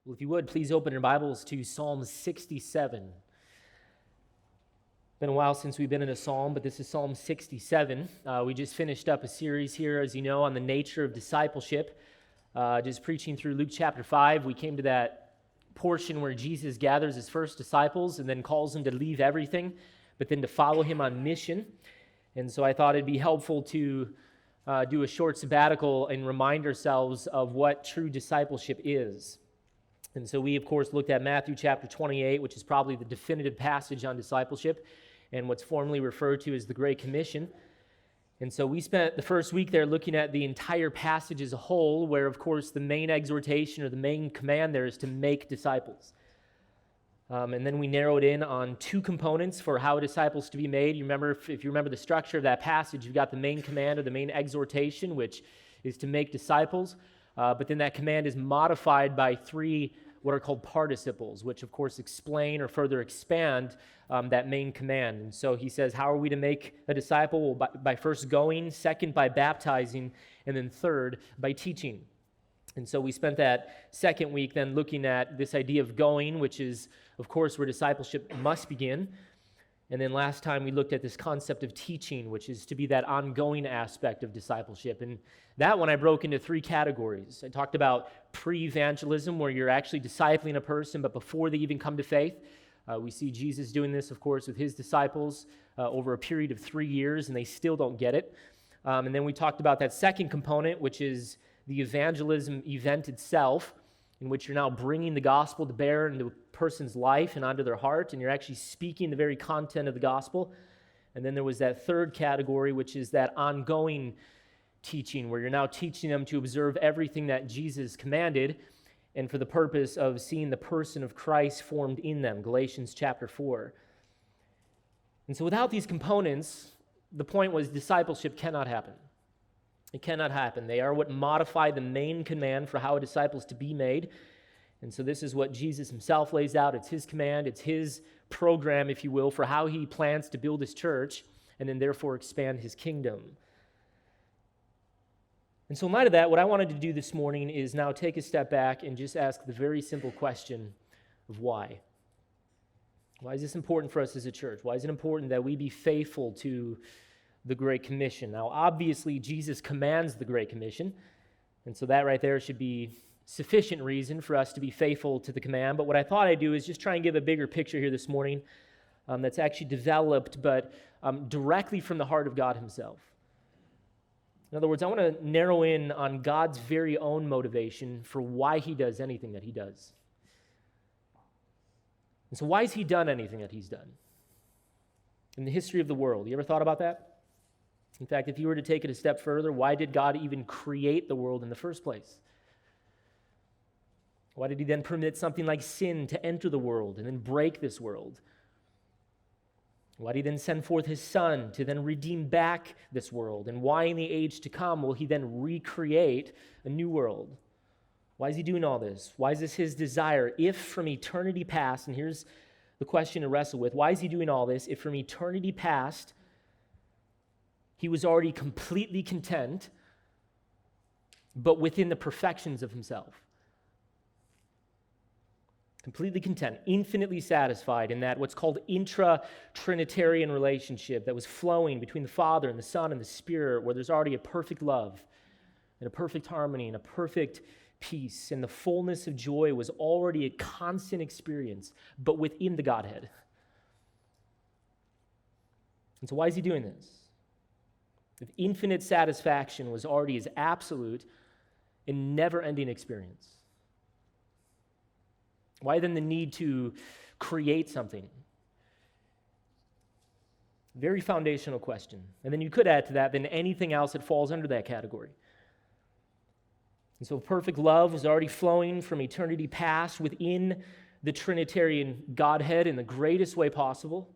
Well, if you would, please open your Bibles to Psalm 67. Been a while since we've been in a psalm, but this is Psalm 67. We just finished up a series here, as you know, on the nature of discipleship. Just preaching through Luke chapter 5. We came to that portion where Jesus gathers his first disciples and then calls them to leave everything, but then to follow him on mission. And so I thought it'd be helpful to do a short sabbatical and remind ourselves of what true discipleship is. And so we, of course, looked at Matthew chapter 28, which is probably the definitive passage on discipleship and what's formally referred to as the Great Commission. And so we spent the first week there looking at the entire passage as a whole, where, of course, the main exhortation or the main command there is to make disciples. And then we narrowed in on two components for how disciples to be made. You remember, if you remember the structure of that passage, you've got the main command or the main exhortation, which is to make disciples. But then that command is modified by three what are called participles, which of course explain or further expand that main command. And so he says, how are we to make a disciple? Well, by first going, second by baptizing, and then third by teaching. And so we spent that second week then looking at this idea of going, which is of course where discipleship must begin. And then last time we looked at this concept of teaching, which is to be that ongoing aspect of discipleship. And that one I broke into three categories. I talked about pre-evangelism, where you're actually discipling a person, but before they even come to faith. We see Jesus doing this, of course, with his disciples over a period of 3 years, and they still don't get it. And then we talked about that second component, which is the evangelism event itself, in which you're now bringing the gospel to bear into a person's life and onto their heart, and you're actually speaking the very content of the gospel. And then there was that third category, which is that ongoing teaching, where you're now teaching them to observe everything that Jesus commanded, and for the purpose of seeing the person of Christ formed in them, Galatians chapter 4. And so without these components, the point was discipleship cannot happen. It cannot happen. They are what modify the main command for how a disciple is to be made. And so this is what Jesus himself lays out. It's his command. It's his program, if you will, for how he plans to build his church and then therefore expand his kingdom. And so in light of that, what I wanted to do this morning is now take a step back and just ask the very simple question of why. Why is this important for us as a church? Why is it important that we be faithful to the Great Commission? Now, obviously, Jesus commands the Great Commission, and so that right there should be sufficient reason for us to be faithful to the command. But what I thought I'd do is just try and give a bigger picture here this morning that's actually developed, but directly from the heart of God himself. In other words, I want to narrow in on God's very own motivation for why he does anything that he does. And so why has he done anything that he's done in the history of the world? You ever thought about that? In fact, if you were to take it a step further, why did God even create the world in the first place? Why did he then permit something like sin to enter the world and then break this world? Why did he then send forth his Son to then redeem back this world? And why in the age to come will he then recreate a new world? Why is he doing all this? Why is this his desire? If from eternity past, and here's the question to wrestle with, why is he doing all this? If from eternity past, he was already completely content, but within the perfections of himself. Completely content, infinitely satisfied in that what's called intra-Trinitarian relationship that was flowing between the Father and the Son and the Spirit, where there's already a perfect love and a perfect harmony and a perfect peace, and the fullness of joy was already a constant experience, but within the Godhead. And so why is he doing this? If infinite satisfaction was already his absolute and never-ending experience, why then the need to create something? Very foundational question. And then you could add to that then anything else that falls under that category. And so perfect love was already flowing from eternity past within the Trinitarian Godhead in the greatest way possible.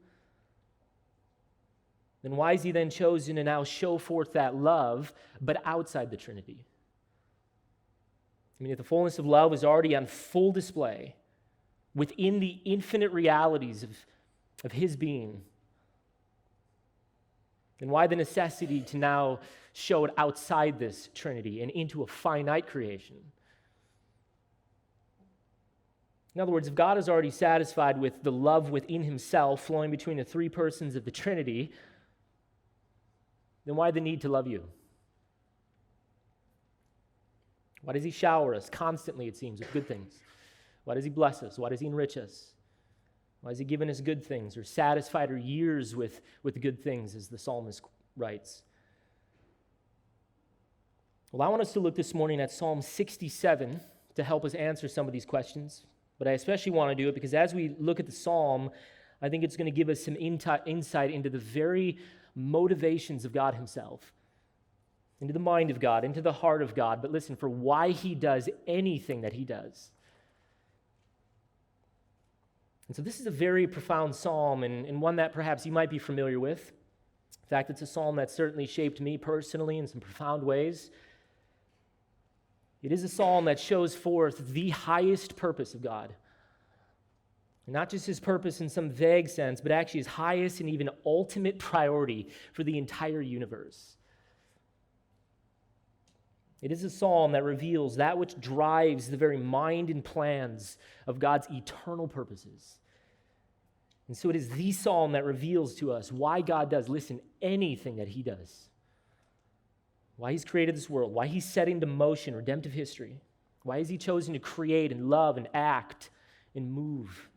Then why is he then chosen to now show forth that love, but outside the Trinity? I mean, if the fullness of love was already on full display within the infinite realities of his being, then why the necessity to now show it outside this Trinity and into a finite creation? In other words, if God is already satisfied with the love within himself flowing between the three persons of the Trinity, then why the need to love you? Why does he shower us constantly, it seems, with good things? Why does he bless us? Why does he enrich us? Why has he given us good things or satisfied our years with good things, as the psalmist writes? Well, I want us to look this morning at Psalm 67 to help us answer some of these questions. But I especially want to do it because as we look at the psalm, I think it's going to give us some insight into the very motivations of God himself, into the mind of God, into the heart of God. But listen, for why he does anything that he does. And so this is a very profound psalm and one that perhaps you might be familiar with. In fact, it's a psalm that certainly shaped me personally in some profound ways. It is a psalm that shows forth the highest purpose of God. And not just his purpose in some vague sense, but actually his highest and even ultimate priority for the entire universe. It is a psalm that reveals that which drives the very mind and plans of God's eternal purposes. And so it is the psalm that reveals to us why God does, listen, anything that he does. Why he's created this world, why he's set into motion redemptive history, why has he chosen to create and love and act and move.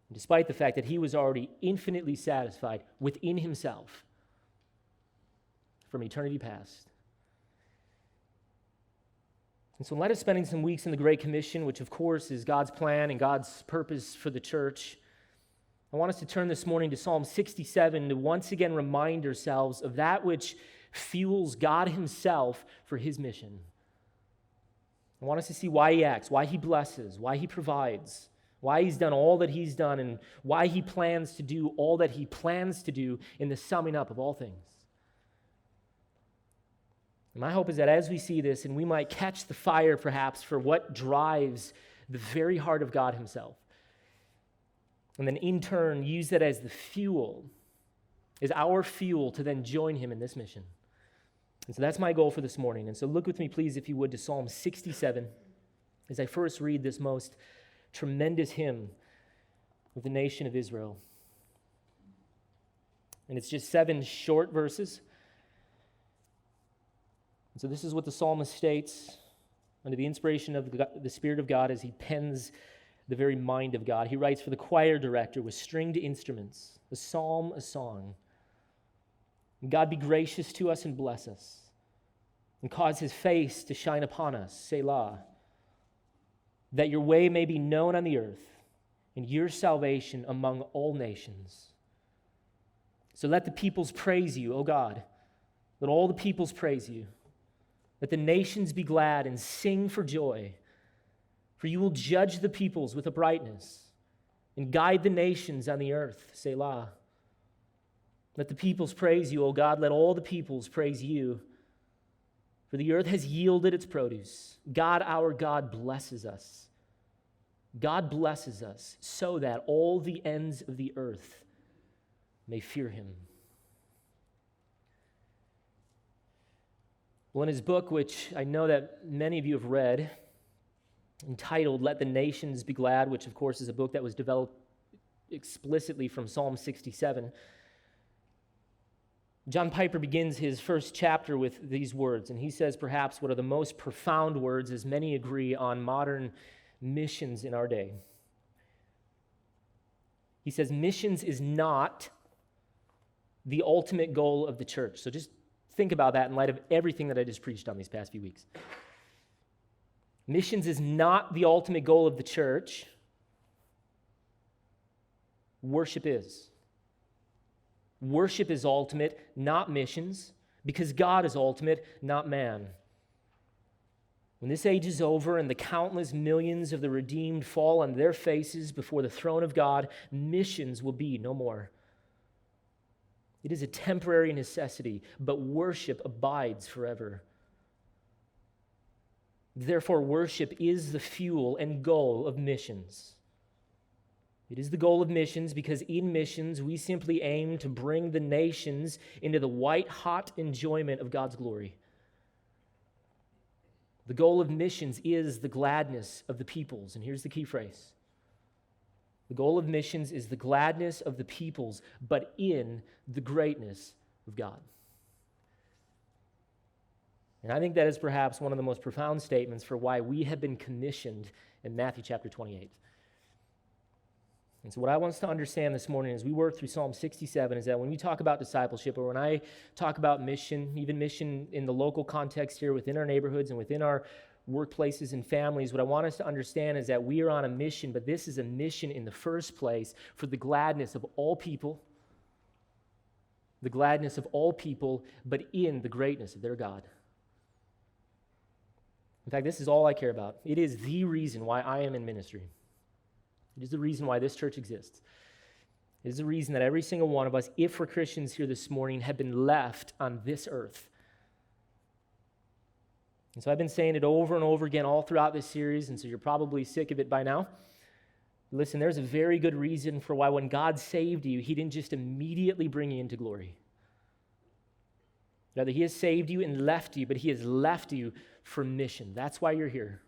And despite the fact that he was already infinitely satisfied within himself from eternity past. And so in light of spending some weeks in the Great Commission, which of course is God's plan and God's purpose for the church, I want us to turn this morning to Psalm 67 to once again remind ourselves of that which fuels God himself for his mission. I want us to see why he acts, why he blesses, why he provides, why he's done all that he's done, and why he plans to do all that he plans to do in the summing up of all things. And my hope is that as we see this, and we might catch the fire perhaps for what drives the very heart of God himself, and then in turn use that as the fuel, as our fuel to then join him in this mission. And so that's my goal for this morning. And so look with me, please, if you would, to Psalm 67, as I first read this most tremendous hymn of the nation of Israel. And it's just 7 short verses. And so this is what the psalmist states under the inspiration of the Spirit of God as he pens the very mind of God. He writes, for the choir director with stringed instruments, a psalm, a song. God be gracious to us and bless us, and cause his face to shine upon us, Selah, that your way may be known on the earth, and your salvation among all nations. So let the peoples praise you, O God. Let all the peoples praise you. Let the nations be glad and sing for joy. For you will judge the peoples with uprightness and guide the nations on the earth, Selah. Let the peoples praise you, O God. Let all the peoples praise you. For the earth has yielded its produce. God, our God, blesses us. God blesses us so that all the ends of the earth may fear him. Well, in his book, which I know that many of you have read, entitled Let the Nations Be Glad, which of course is a book that was developed explicitly from Psalm 67, John Piper begins his first chapter with these words, and he says perhaps what are the most profound words, as many agree, on modern missions in our day. He says, missions is not the ultimate goal of the church. So just think about that in light of everything that I just preached on these past few weeks. Missions is not the ultimate goal of the church. Worship is. Worship is ultimate, not missions, because God is ultimate, not man. When this age is over and the countless millions of the redeemed fall on their faces before the throne of God, missions will be no more. It is a temporary necessity, but worship abides forever. Therefore, worship is the fuel and goal of missions. It is the goal of missions because in missions, we simply aim to bring the nations into the white-hot enjoyment of God's glory. The goal of missions is the gladness of the peoples. And here's the key phrase. The goal of missions is the gladness of the peoples, but in the greatness of God. And I think that is perhaps one of the most profound statements for why we have been commissioned in Matthew chapter 28. And so what I want us to understand this morning as we work through Psalm 67 is that when we talk about discipleship, or when I talk about mission, even mission in the local context here within our neighborhoods and within our workplaces and families, what I want us to understand is that we are on a mission, but this is a mission in the first place for the gladness of all people, the gladness of all people, but in the greatness of their God. In fact, this is all I care about. It is the reason why I am in ministry. It is the reason why this church exists. It is the reason that every single one of us, if we're Christians here this morning, have been left on this earth. And so I've been saying it over and over again all throughout this series, and so you're probably sick of it by now. Listen, there's a very good reason for why when God saved you, he didn't just immediately bring you into glory. Rather, he has saved you and left you, but he has left you for mission. That's why you're here.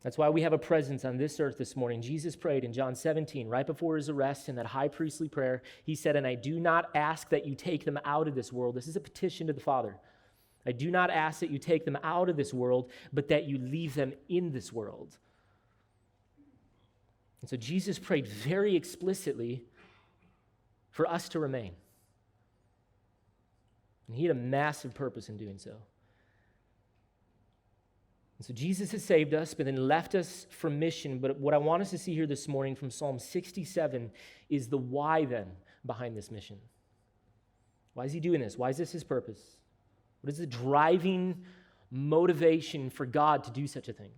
That's why we have a presence on this earth this morning. Jesus prayed in John 17, right before his arrest in that high priestly prayer. He said, "And I do not ask that you take them out of this world." This is a petition to the Father. "I do not ask that you take them out of this world, but that you leave them in this world." And so Jesus prayed very explicitly for us to remain. And he had a massive purpose in doing so. And so Jesus has saved us, but then left us for mission. But what I want us to see here this morning from Psalm 67 is the why then behind this mission. Why is he doing this? Why is this his purpose? What is the driving motivation for God to do such a thing?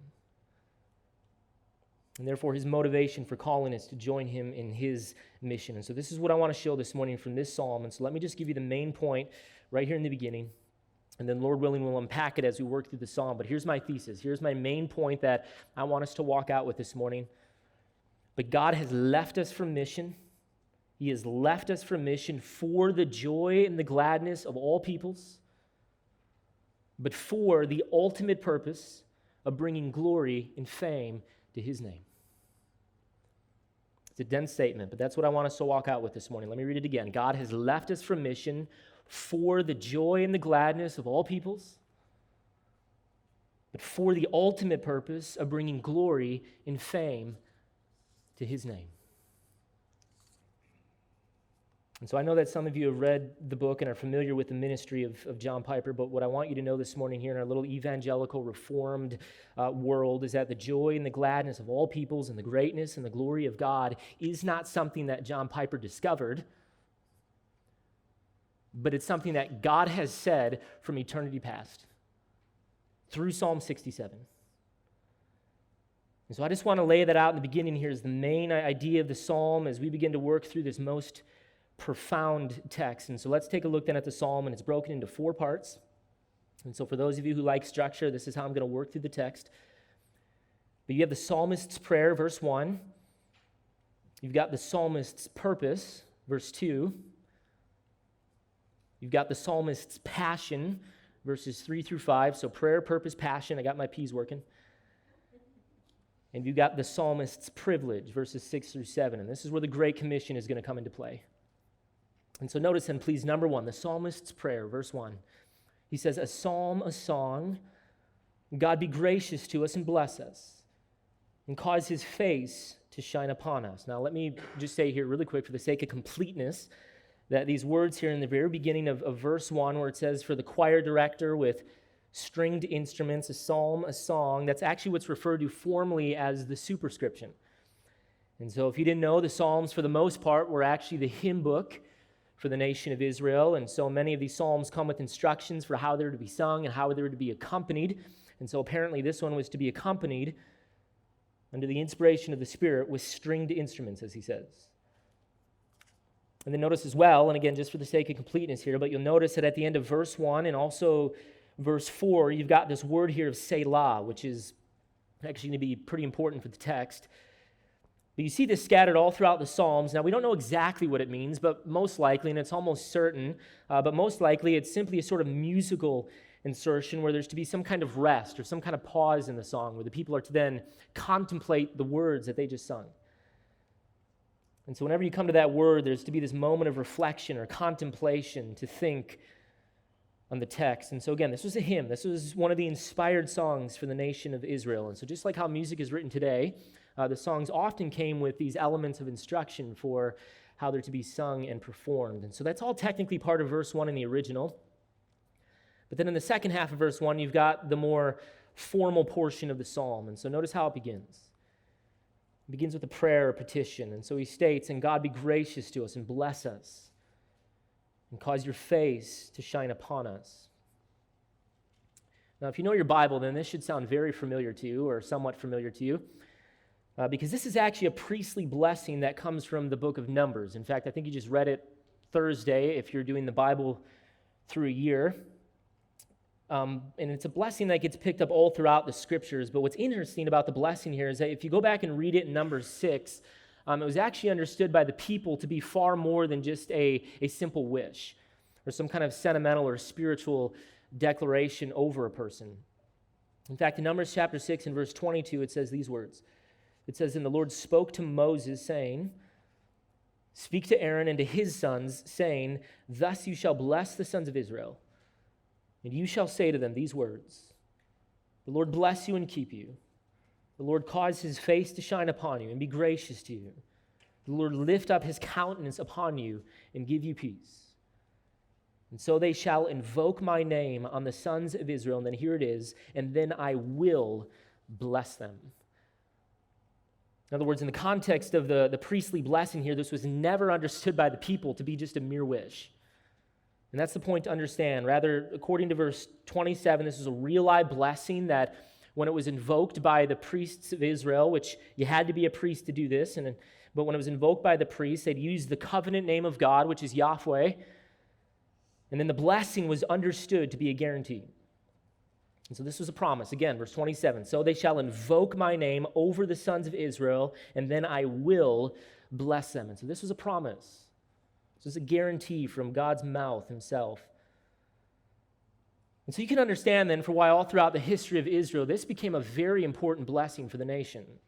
And therefore his motivation for calling us to join him in his mission. And so this is what I want to show this morning from this psalm. And so let me just give you the main point right here in the beginning. And then, Lord willing, we'll unpack it as we work through the psalm. But here's my thesis. Here's my main point that I want us to walk out with this morning. But God has left us for mission. He has left us for mission for the joy and the gladness of all peoples, but for the ultimate purpose of bringing glory and fame to his name. It's a dense statement, but that's what I want us to walk out with this morning. Let me read it again. God has left us for mission for the joy and the gladness of all peoples, but for the ultimate purpose of bringing glory and fame to his name. And so I know that some of you have read the book and are familiar with the ministry of John Piper, but what I want you to know this morning here in our little evangelical reformed world is that the joy and the gladness of all peoples and the greatness and the glory of God is not something that John Piper discovered, but it's something that God has said from eternity past through Psalm 67. And so I just want to lay that out in the beginning here as the main idea of the psalm as we begin to work through this most profound text. And so let's take a look then at the psalm, and it's broken into 4 parts. And so for those of you who like structure, this is how I'm going to work through the text. But you have the psalmist's prayer, verse 1. You've got the psalmist's purpose, verse 2. You've got the psalmist's passion, verses 3 through 5. So prayer, purpose, passion. I got my P's working. And you've got the psalmist's privilege, verses 6 through 7. And this is where the Great Commission is going to come into play. And so notice then, please, number 1, the psalmist's prayer, verse 1. He says, "A psalm, a song, God be gracious to us and bless us, and cause his face to shine upon us." Now let me just say here really quick for the sake of completeness, that these words here in the very beginning of verse 1, where it says, "For the choir director with stringed instruments, a psalm, a song," that's actually what's referred to formally as the superscription. And so if you didn't know, the Psalms, for the most part, were actually the hymn book for the nation of Israel. And so many of these Psalms come with instructions for how they're to be sung and how they're to be accompanied. And so apparently this one was to be accompanied under the inspiration of the Spirit with stringed instruments, as he says. And then notice as well, and again, just for the sake of completeness here, but you'll notice that at the end of verse 1 and also verse 4, you've got this word here of Selah, which is actually going to be pretty important for the text. But you see this scattered all throughout the Psalms. Now, we don't know exactly what it means, but most likely, and it's almost certain, but most likely it's simply a sort of musical insertion where there's to be some kind of rest or some kind of pause in the song where the people are to then contemplate the words that they just sung. And so whenever you come to that word, there's to be this moment of reflection or contemplation to think on the text. And so again, this was a hymn. This was one of the inspired songs for the nation of Israel. And so just like how music is written today, the songs often came with these elements of instruction for how they're to be sung and performed. And so that's all technically part of verse 1 in the original. But then in the second half of verse 1, you've got the more formal portion of the psalm. And so notice how it begins. It begins with a prayer or petition. And so he states, "And God be gracious to us and bless us and cause your face to shine upon us." Now, if you know your Bible, then this should sound very familiar to you or somewhat familiar to you because this is actually a priestly blessing that comes from the book of Numbers. In fact, I think you just read it Thursday if you're doing the Bible through a year. And it's a blessing that gets picked up all throughout the scriptures. But what's interesting about the blessing here is that if you go back and read it in Numbers 6, it was actually understood by the people to be far more than just a simple wish or some kind of sentimental or spiritual declaration over a person. In fact, in Numbers chapter 6 and verse 22, it says these words. It says, "And the Lord spoke to Moses, saying, Speak to Aaron and to his sons, saying, Thus you shall bless the sons of Israel. And you shall say to them these words, The Lord bless you and keep you. The Lord cause his face to shine upon you and be gracious to you. The Lord lift up his countenance upon you and give you peace. And so they shall invoke my name on the sons of Israel." And then here it is, "And then I will bless them." In other words, in the context of the priestly blessing here, this was never understood by the people to be just a mere wish. And that's the point to understand. Rather, according to verse 27, this is a real live blessing that when it was invoked by the priests of Israel, which you had to be a priest to do this, but when it was invoked by the priests, they'd use the covenant name of God, which is Yahweh, and then the blessing was understood to be a guarantee. And so this was a promise. Again, verse 27, "So they shall invoke my name over the sons of Israel, and then I will bless them." And so this was a promise. This is a guarantee from God's mouth himself. And so you can understand then for why all throughout the history of Israel, this became a very important blessing for the nation.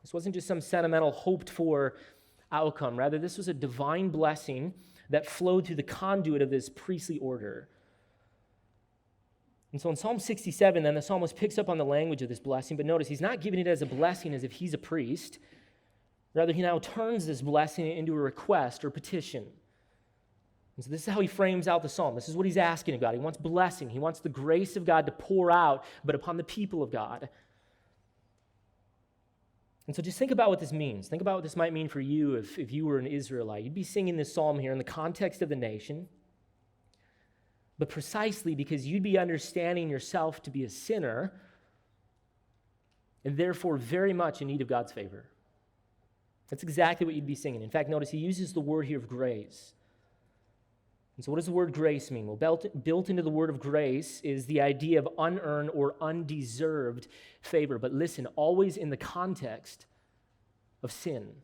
This wasn't just some sentimental, hoped-for outcome. Rather, this was a divine blessing that flowed through the conduit of this priestly order. And so in Psalm 67, then, the psalmist picks up on the language of this blessing, but notice he's not giving it as a blessing as if he's a priest. Rather, he now turns this blessing into a request or petition. And so this is how he frames out the psalm. This is what he's asking of God. He wants blessing. He wants the grace of God to pour out, but upon the people of God. And so just think about what this means. Think about what this might mean for you if you were an Israelite. You'd be singing this psalm here in the context of the nation, but precisely because you'd be understanding yourself to be a sinner and therefore very much in need of God's favor. That's exactly what you'd be singing. In fact, notice he uses the word here of grace. And so what does the word grace mean? Well, built into the word of grace is the idea of unearned or undeserved favor. But listen, always in the context of sin.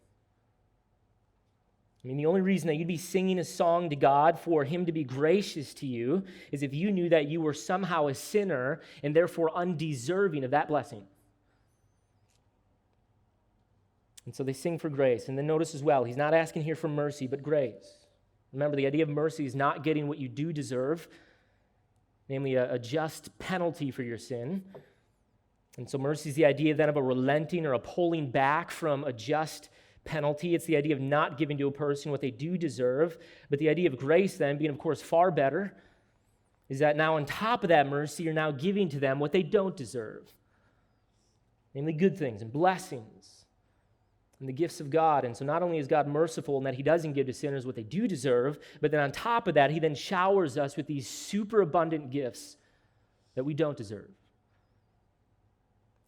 I mean, the only reason that you'd be singing a song to God for him to be gracious to you is if you knew that you were somehow a sinner and therefore undeserving of that blessing. And so they sing for grace. And then notice as well, he's not asking here for mercy, but grace. Remember, the idea of mercy is not getting what you do deserve, namely a just penalty for your sin. And so mercy is the idea then of a relenting or a pulling back from a just penalty. It's the idea of not giving to a person what they do deserve. But the idea of grace then, being of course far better, is that now on top of that mercy, you're now giving to them what they don't deserve, namely good things and blessings and the gifts of God. And so not only is God merciful in that he doesn't give to sinners what they do deserve, but then on top of that, he then showers us with these super abundant gifts that we don't deserve.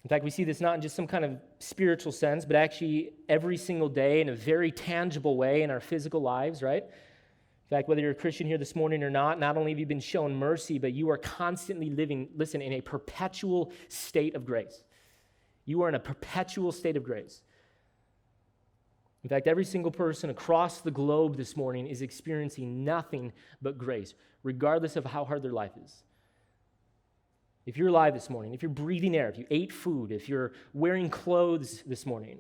In fact, we see this not in just some kind of spiritual sense, but actually every single day in a very tangible way in our physical lives, right? In fact, whether you're a Christian here this morning or not only have you been shown mercy, but you are constantly living, listen, in a perpetual state of grace. You are in a perpetual state of grace. In fact, every single person across the globe this morning is experiencing nothing but grace, regardless of how hard their life is. if you're alive this morning, if you're breathing air, if you ate food, if you're wearing clothes this morning,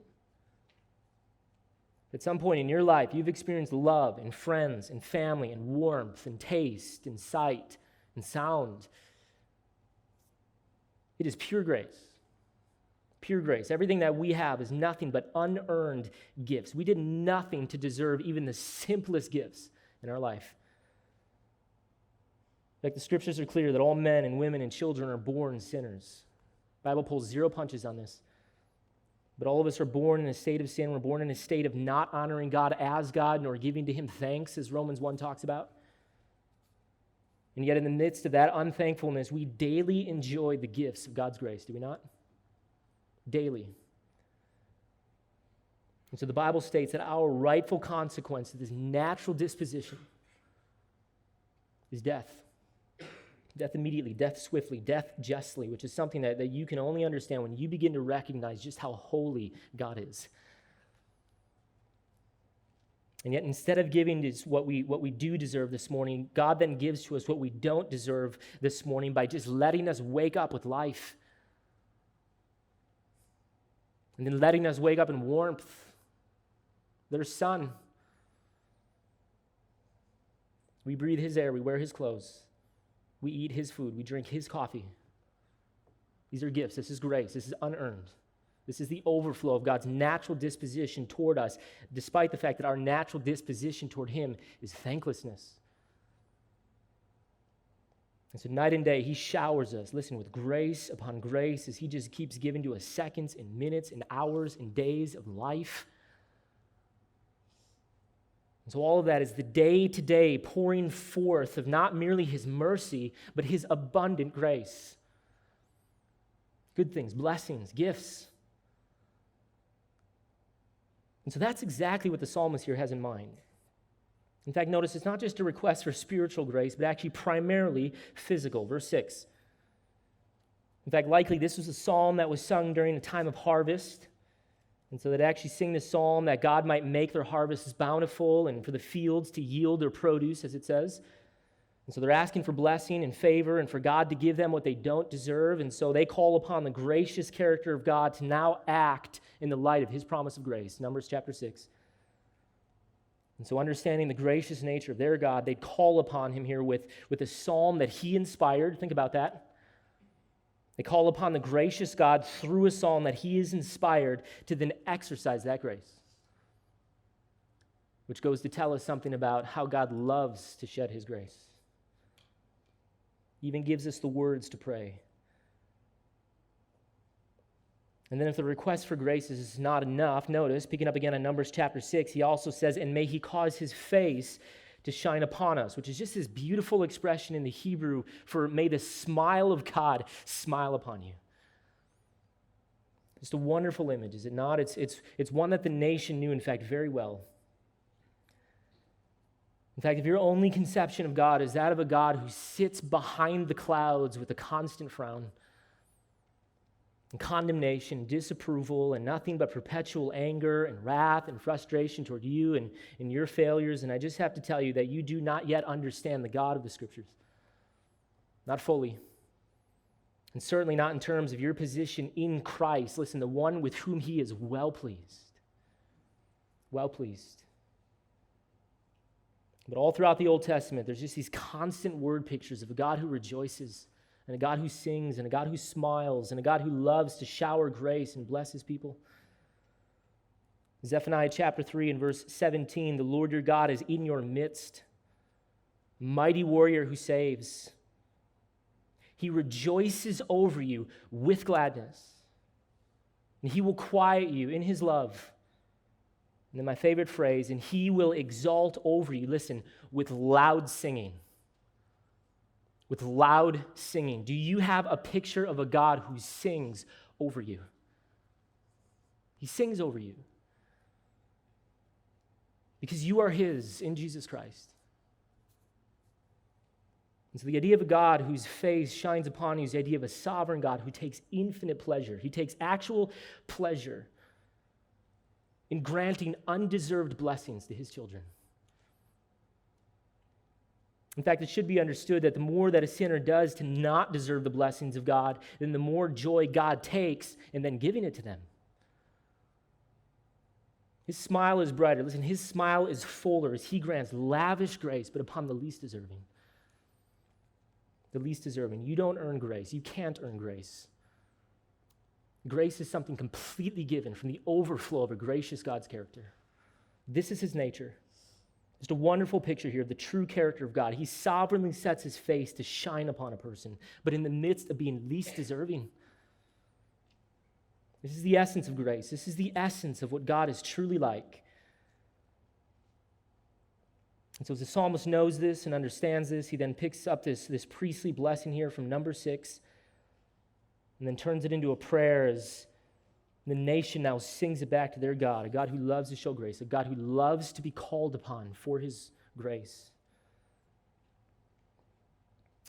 at some point in your life, you've experienced love and friends and family and warmth and taste and sight and sound. It is pure grace. Pure grace. Everything that we have is nothing but unearned gifts. We did nothing to deserve even the simplest gifts in our life. Like the scriptures are clear that all men and women and children are born sinners. The Bible pulls zero punches on this. But all of us are born in a state of sin. We're born in a state of not honoring God as God nor giving to him thanks, as Romans 1 talks about. And yet in the midst of that unthankfulness, we daily enjoy the gifts of God's grace, do we not? Daily. And so the Bible states that our rightful consequence of this natural disposition is death. Death immediately, death swiftly, death justly, which is something that you can only understand when you begin to recognize just how holy God is. And yet instead of giving us what we do deserve this morning, God then gives to us what we don't deserve this morning by just letting us wake up with life. And then letting us wake up in warmth. There's sun. We breathe his air, we wear his clothes. We eat his food. We drink his coffee. These are gifts. This is grace. This is unearned. This is the overflow of God's natural disposition toward us, despite the fact that our natural disposition toward him is thanklessness. And so night and day, he showers us, listen, with grace upon grace, as he just keeps giving to us seconds and minutes and hours and days of life. And so all of that is the day-to-day pouring forth of not merely his mercy, but his abundant grace. Good things, blessings, gifts. And so that's exactly what the psalmist here has in mind. In fact, notice it's not just a request for spiritual grace, but actually primarily physical. Verse 6. In fact, likely this was a psalm that was sung during a time of harvest. And so they'd actually sing this psalm that God might make their harvests bountiful and for the fields to yield their produce, as it says. And so they're asking for blessing and favor and for God to give them what they don't deserve. And so they call upon the gracious character of God to now act in the light of his promise of grace. Numbers chapter 6. And so understanding the gracious nature of their God, they'd call upon him here with a psalm that he inspired. Think about that. They call upon the gracious God through a psalm that he is inspired to then exercise that grace, which goes to tell us something about how God loves to shed his grace. He even gives us the words to pray. And then if the request for grace is not enough, notice, picking up again on Numbers chapter 6, he also says, and may he cause his face to shine upon us, which is just this beautiful expression in the Hebrew for may the smile of God smile upon you. Just a wonderful image, is it not? It's one that the nation knew, in fact, very well. In fact, if your only conception of God is that of a God who sits behind the clouds with a constant frown, and condemnation, disapproval, and nothing but perpetual anger and wrath and frustration toward you and your failures. And I just have to tell you that you do not yet understand the God of the Scriptures. Not fully. And certainly not in terms of your position in Christ. Listen, the one with whom he is well pleased. Well pleased. But all throughout the Old Testament, there's just these constant word pictures of a God who rejoices, and a God who sings, and a God who smiles, and a God who loves to shower grace and bless his people. Zephaniah chapter 3 and verse 17, the Lord your God is in your midst, mighty warrior who saves. He rejoices over you with gladness, and he will quiet you in his love. And then my favorite phrase, and he will exalt over you, listen, with loud singing. With loud singing. Do you have a picture of a God who sings over you? He sings over you. Because you are his in Jesus Christ. And so the idea of a God whose face shines upon you is the idea of a sovereign God who takes infinite pleasure. He takes actual pleasure in granting undeserved blessings to his children. In fact, it should be understood that the more that a sinner does to not deserve the blessings of God, then the more joy God takes in then giving it to them. His smile is brighter. Listen, his smile is fuller as he grants lavish grace, but upon the least deserving. The least deserving. You don't earn grace. You can't earn grace. Grace is something completely given from the overflow of a gracious God's character. This is his nature. Just a wonderful picture here of the true character of God. He sovereignly sets his face to shine upon a person, but in the midst of being least deserving. This is the essence of grace. This is the essence of what God is truly like. And so as the psalmist knows this and understands this, he then picks up this priestly blessing here from number 6 and then turns it into a prayer as the nation now sings it back to their God, a God who loves to show grace, a God who loves to be called upon for his grace.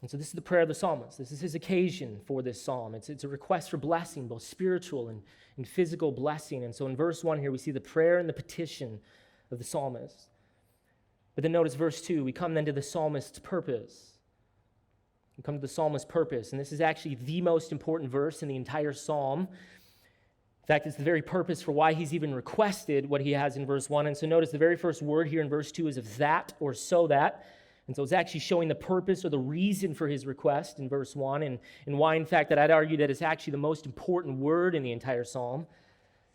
And so this is the prayer of the psalmist. This is his occasion for this psalm. It's a request for blessing, both spiritual and physical blessing. And so in verse 1 here, we see the prayer and the petition of the psalmist. But then notice verse 2, we come then to the psalmist's purpose. We come to the psalmist's purpose, and this is actually the most important verse in the entire psalm. In fact, it's the very purpose for why he's even requested what he has in verse 1. And so notice the very first word here in verse 2 is of that or so that. And so it's actually showing the purpose or the reason for his request in verse 1, and why, in fact, that I'd argue that it's actually the most important word in the entire psalm.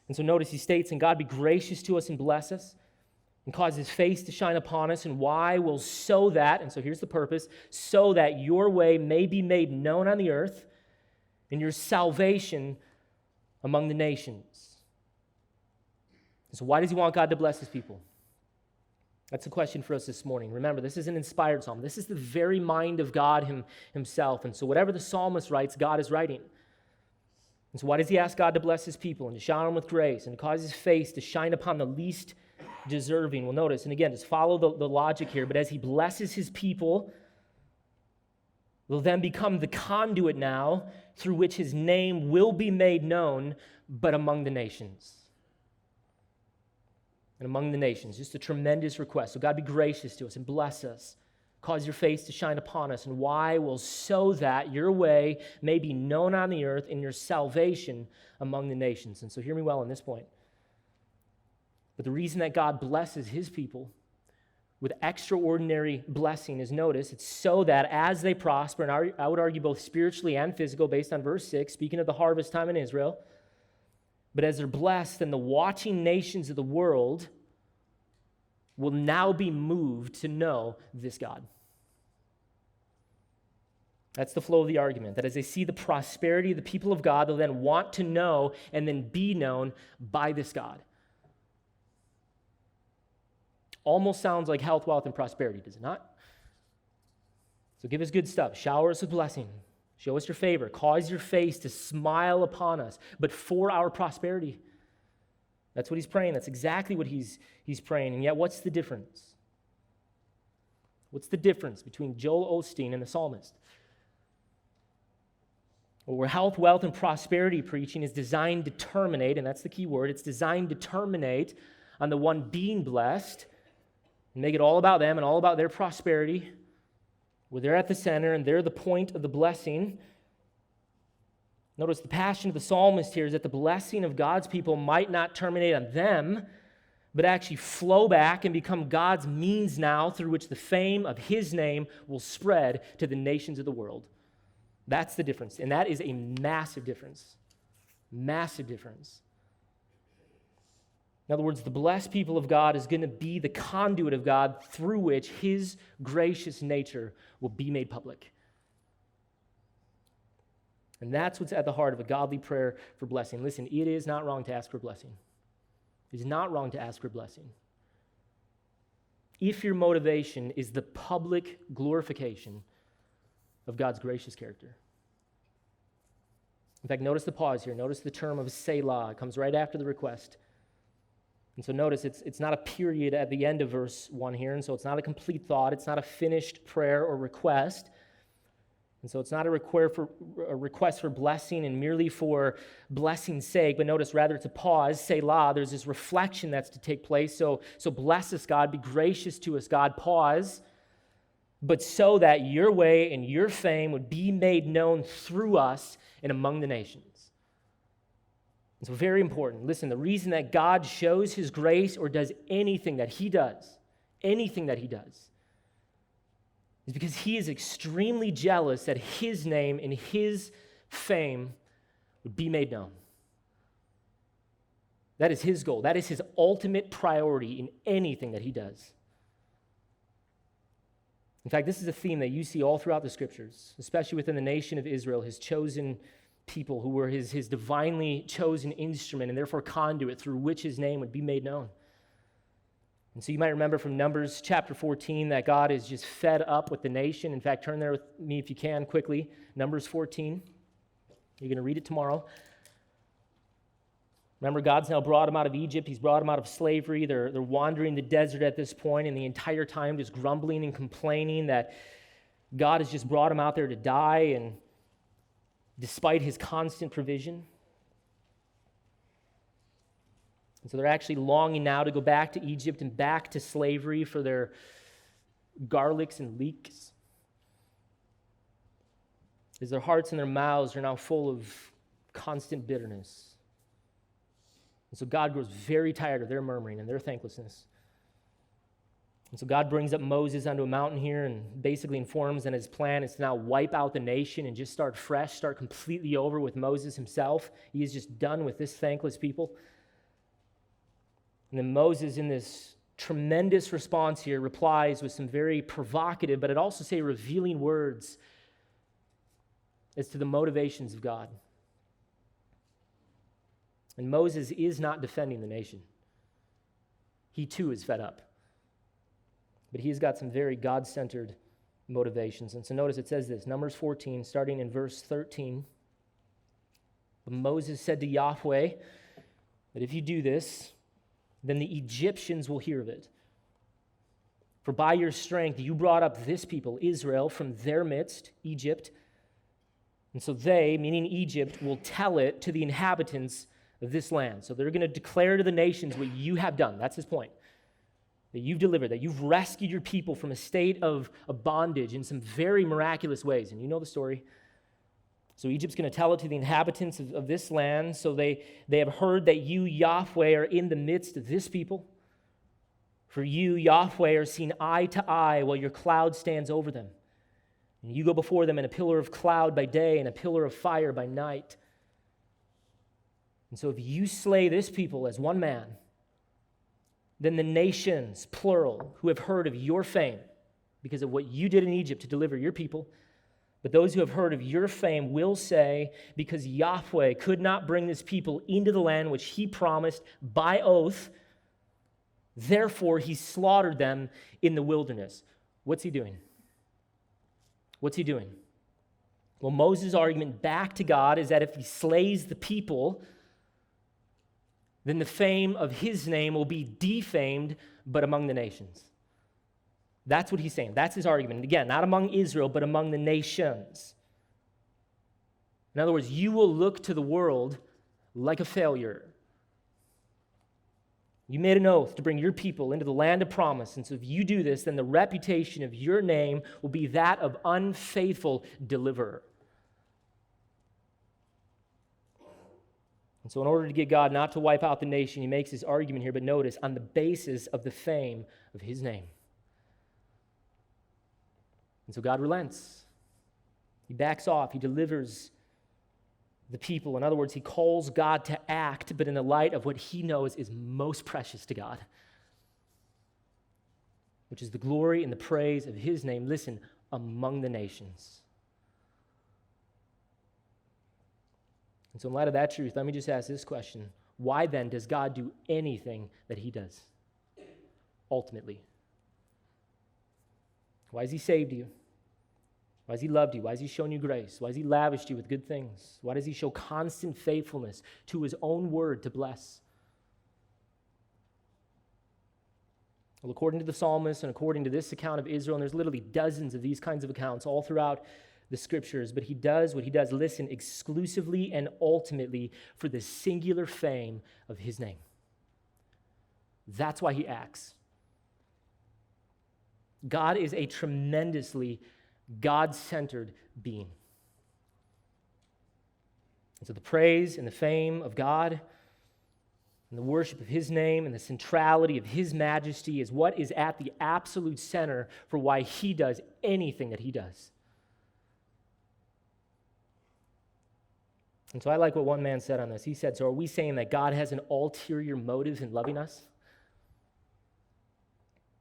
And so notice he states, and God be gracious to us and bless us, and cause his face to shine upon us, and why will so that, and so here's the purpose, so that your way may be made known on the earth, and your salvation among the nations. And so why does he want God to bless his people? That's the question for us this morning. Remember, this is an inspired psalm. This is the very mind of God himself. And so whatever the psalmist writes, God is writing. And so why does he ask God to bless his people and to shower them with grace and to cause his face to shine upon the least deserving? Well, notice, and again, just follow the logic here, but as he blesses his people, will then become the conduit now through which his name will be made known, but among the nations. And among the nations, just a tremendous request. So God be gracious to us and bless us. Cause your face to shine upon us. And why? Well, so that your way may be known on the earth and your salvation among the nations. And so hear me well on this point. But the reason that God blesses his people with extraordinary blessing is, notice, it's so that as they prosper, and I would argue both spiritually and physical based on verse 6, speaking of the harvest time in Israel, but as they're blessed, then the watching nations of the world will now be moved to know this God. That's the flow of the argument, that as they see the prosperity of the people of God, they'll then want to know and then be known by this God. Almost sounds like health, wealth, and prosperity, does it not? So give us good stuff. Shower us with blessing. Show us your favor. Cause your face to smile upon us, but for our prosperity. That's what he's praying. That's exactly what he's praying. And yet, what's the difference? What's the difference between Joel Osteen and the psalmist? Well, where health, wealth, and prosperity preaching is designed to terminate, and that's the key word, it's designed to terminate on the one being blessed and make it all about them and all about their prosperity, where they're at the center and they're the point of the blessing. Notice the passion of the psalmist here is that the blessing of God's people might not terminate on them, but actually flow back and become God's means now through which the fame of his name will spread to the nations of the world. That's the difference, and that is a massive difference. Massive difference. In other words, the blessed people of God is going to be the conduit of God through which his gracious nature will be made public. And that's what's at the heart of a godly prayer for blessing. Listen, it is not wrong to ask for blessing. It is not wrong to ask for blessing. If your motivation is the public glorification of God's gracious character. In fact, notice the pause here. Notice the term of Selah. It comes right after the request. And so notice it's not a period at the end of verse 1 here, and so it's not a complete thought. It's not a finished prayer or request. And so it's not a request for blessing and merely for blessing's sake, but notice rather it's a pause, Selah. There's this reflection that's to take place. So bless us, God. Be gracious to us, God. Pause. but so that your way and your fame would be made known through us and among the nations. And so very important. Listen, the reason that God shows his grace or does anything that he does, is because he is extremely jealous that his name and his fame would be made known. That is his goal. That is his ultimate priority in anything that he does. In fact, this is a theme that you see all throughout the scriptures, especially within the nation of Israel, his chosen people who were his divinely chosen instrument and therefore conduit through which his name would be made known. And so you might remember from Numbers chapter 14 that God is just fed up with the nation. In fact, turn there with me if you can quickly. Numbers 14. You're going to read it tomorrow. Remember, God's now brought them out of Egypt. He's brought them out of slavery. They're wandering the desert at this point, and the entire time just grumbling and complaining that God has just brought them out there to die, and despite his constant provision. And so they're actually longing now to go back to Egypt and back to slavery for their garlics and leeks, as their hearts and their mouths are now full of constant bitterness. And so God grows very tired of their murmuring and their thanklessness. And so God brings up Moses onto a mountain here and basically informs that his plan is to now wipe out the nation and just start fresh, start completely over with Moses himself. He is just done with this thankless people. And then Moses, in this tremendous response here, replies with some very provocative, but I'd also say revealing words as to the motivations of God. And Moses is not defending the nation. He too is fed up. But he's got some very God-centered motivations. And so notice it says this, Numbers 14, starting in verse 13. But Moses said to Yahweh that if you do this, then the Egyptians will hear of it. For by your strength you brought up this people, Israel, from their midst, Egypt. And so they, meaning Egypt, will tell it to the inhabitants of this land. So they're going to declare to the nations what you have done. That's his point. That you've delivered, that you've rescued your people from a state of bondage in some very miraculous ways. And you know the story. So Egypt's going to tell it to the inhabitants of this land. So they have heard that you, Yahweh, are in the midst of this people. For you, Yahweh, are seen eye to eye while your cloud stands over them. And you go before them in a pillar of cloud by day and a pillar of fire by night. And so if you slay this people as one man, then the nations, plural, who have heard of your fame because of what you did in Egypt to deliver your people, but those who have heard of your fame will say, because Yahweh could not bring this people into the land which he promised by oath, therefore he slaughtered them in the wilderness. What's he doing? What's he doing? Well, Moses' argument back to God is that if he slays the people, then the fame of his name will be defamed, but among the nations. That's what he's saying. That's his argument. And again, not among Israel, but among the nations. In other words, you will look to the world like a failure. You made an oath to bring your people into the land of promise, and so if you do this, then the reputation of your name will be that of unfaithful deliverer. And so in order to get God not to wipe out the nation, he makes his argument here, but notice, on the basis of the fame of his name. And so God relents. He backs off. He delivers the people. In other words, he calls God to act, but in the light of what he knows is most precious to God, which is the glory and the praise of his name, listen, among the nations. And so in light of that truth, let me just ask this question. Why then does God do anything that he does? Ultimately. Why has he saved you? Why has he loved you? Why has he shown you grace? Why has he lavished you with good things? Why does he show constant faithfulness to his own word to bless? Well, according to the psalmist and according to this account of Israel, and there's literally dozens of these kinds of accounts all throughout the scriptures, but he does what he does, listen, exclusively and ultimately for the singular fame of his name. That's why he acts. God is a tremendously God-centered being. And so the praise and the fame of God and the worship of his name and the centrality of his majesty is what is at the absolute center for why he does anything that he does. And so I like what one man said on this. He said, so are we saying that God has an ulterior motive in loving us?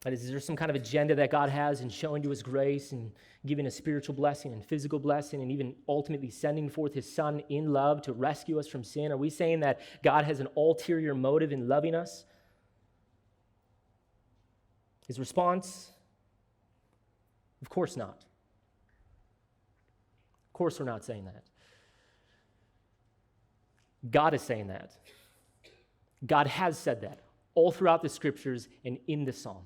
That is there some kind of agenda that God has in showing to his grace and giving us spiritual blessing and physical blessing and even ultimately sending forth his son in love to rescue us from sin? Are we saying that God has an ulterior motive in loving us? His response, of course not. Of course we're not saying that. God is saying that. God has said that all throughout the scriptures and in the psalm.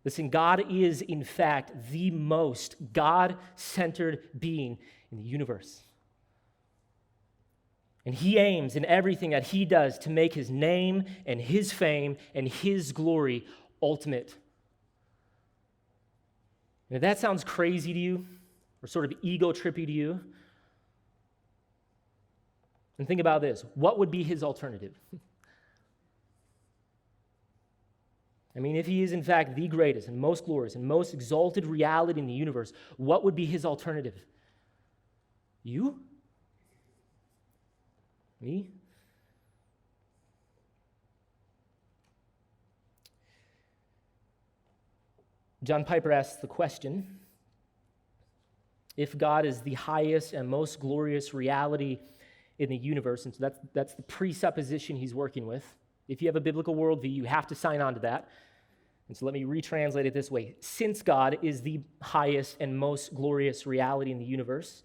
Listen, God is, in fact, the most God-centered being in the universe. And he aims in everything that he does to make his name and his fame and his glory ultimate. And if that sounds crazy to you, or sort of ego-trippy to you, then think about this. What would be his alternative? I mean, if he is in fact the greatest and most glorious and most exalted reality in the universe, what would be his alternative? You? Me? John Piper asks the question, if God is the highest and most glorious reality in the universe, and so that's the presupposition he's working with. If you have a biblical worldview, you have to sign on to that. And so let me retranslate it this way. Since God is the highest and most glorious reality in the universe,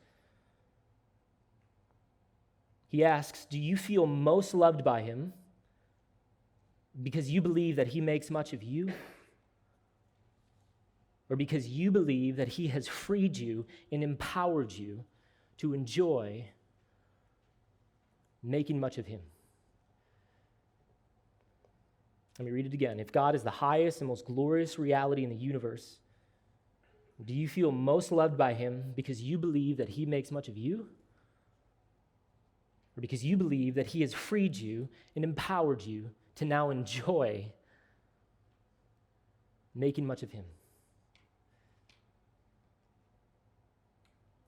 he asks, do you feel most loved by him because you believe that he makes much of you? Or because you believe that he has freed you and empowered you to enjoy making much of him? Let me read it again. If God is the highest and most glorious reality in the universe, do you feel most loved by him because you believe that he makes much of you? Or because you believe that he has freed you and empowered you to now enjoy making much of him?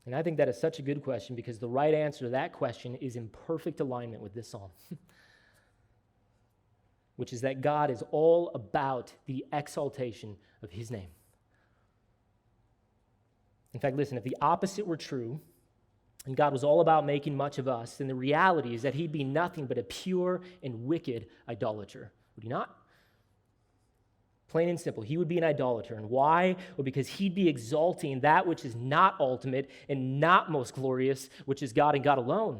And I think that is such a good question because the right answer to that question is in perfect alignment with this psalm. Which is that God is all about the exaltation of his name. In fact, listen, if the opposite were true, and God was all about making much of us, then the reality is that he'd be nothing but a pure and wicked idolater. Would he not? Plain and simple, he would be an idolater. And why? Well, because he'd be exalting that which is not ultimate and not most glorious, which is God and God alone.